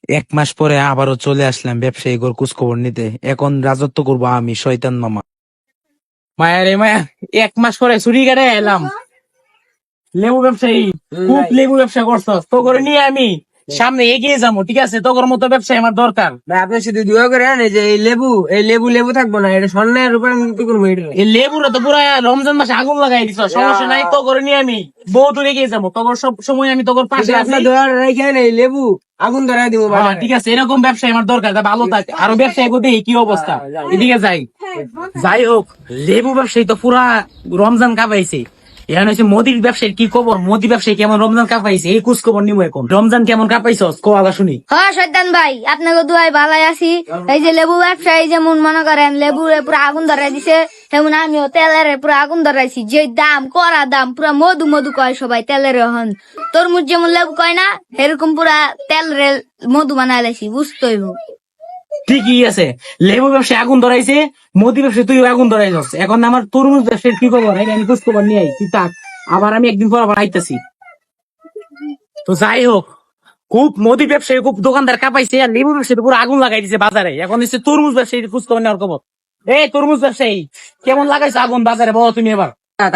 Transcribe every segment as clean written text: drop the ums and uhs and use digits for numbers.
1 মাস পরে আবারও চলে আসলাম ব্যবসায়ী ঘর খোঁজখবর নিতে। এখন রাজত্ব করবো আমি, শয়তান মামা। মায়া রে মায়া, 1 মাস পরে ছুরি কাটে এলাম। লেবু ব্যবসায়ী, খুব লেবু ব্যবসা করছস, তো করে নিয়ে আমি সামনে এগিয়ে যাবো, ঠিক আছে? তোর মতো ব্যবসায়ী আমার দরকার। ভাই আপনি শুধু দোয়া করে আনে যে এই লেবু লেবু থাকবো না, এটা স্বর্ণের রূপে কি করবো এটা? এই লেবুরা তো পুরা রমজান মাসে আগুন লাগাই দিছ, সমস্যা নাই, তো করে নিয়ে আমি বহু দূর এগিয়ে যাবো। তোর সব সময় আমি তোর পাশে আছি। আপনার দোয়া রেখে এই লেবু আগুন ধরাই দিব। হ্যাঁ, ঠিক আছে, এরকম ব্যবসায়ী আমার দরকার, তা ভালো থাকে। আরো ব্যবসায়ী করতে কি অবস্থা, এদিকে যাই। যাই হোক, লেবু ব্যবসায়ী তো পুরা রমজান কাপাইছে। এখন হচ্ছে মোদির ব্যবসায়ীর কি খবর, মোদি ব্যবসায়ী কেমন রমজান কাপাইছে, এই খোঁজ খবর নিবো। এখন রমজান কেমন কাপাইছ কো আগে শুনি। হ্যাঁ শয়তান ভাই, আপনাকে দুয়াই ভালাই আছি। এই যে লেবু ব্যবসায়ী যেমন মনে করেন লেবু পুরো আগুন ধরাই দিছে, তেমন আমিও তেলের পুরো আগুন ধরাইছি। যে দাম করা দাম, পুরা মধু মধু কয় সবাই তেলের। এখন তরমুজ যেমন লেবু কয় না, এরকম পুরা তেলের মধু বানাই লাইছি, বুঝতেই। ঠিকই আছে, লেবু ব্যবসায় আগুন ধরাইছে, মোদি ব্যবসায় তুই আগুন ধরাইছস। এখন আমার তরমুজ ব্যবসায় কি খবর, আমি খোঁজ খবর নিয়ে আই, তুই থাক, আবার আমি একদিন পর আবার আইতাছি। তো যাই হোক, খুব মোদি ব্যবসায়ী খুব দোকানদার কাপাইছে, আর লেবু ব্যবসায়ী পুরো আগুন লাগাই দিছে বাজারে। এখন হচ্ছে তরমুজ ব্যবসায়ী খোঁজ খবর নেওয়ার খবর। এই তরমুজ ব্যবসায়ী, কেমন লাগাইছে আগুন বাজারে, বলো তুমি এবার।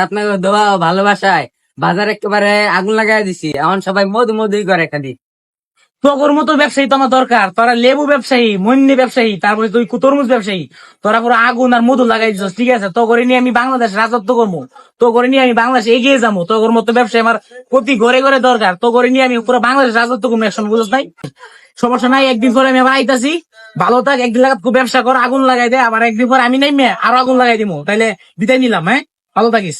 আপনাকে দোয়া ভালোবাসায় বাজার একেবারে আগুন লাগাই দিছি। এখন সবাই মধু মধুই করে খালি। তোর মতো ব্যবসায়ী তো আমার দরকার। তোরা লেবু ব্যবসায়ী, মন্যি ব্যবসায়ী, তারপরে তুই তরমুজ ব্যবসায়ী, তোরা পুরো আগুন আর মধু লাগাই দিচ্ছ, ঠিক আছে? তো করে নিয়ে আমি বাংলাদেশ রাজত্ব করবো, তো করে নিয়ে আমি বাংলাদেশ এগিয়ে যাবো। তোর মতো ব্যবসায়ী আমার প্রতি ঘরে ঘরে দরকার, তো করে নিয়ে আমি পুরো বাংলাদেশ রাজত্ব করবো। একসঙ্গে বুঝছ নাই, সমস্যা নাই, একদিন পরে আমি আবার আইতাছি। ভালো থাক, একদিন লাগাত খুব ব্যবসা কর, আগুন লাগাই দে, আবার একদিন পরে আমি নাই আরো আগুন লাগাই দিব। তাইলে বিদায় নিলাম, হ্যাঁ? ভালো থাকিস।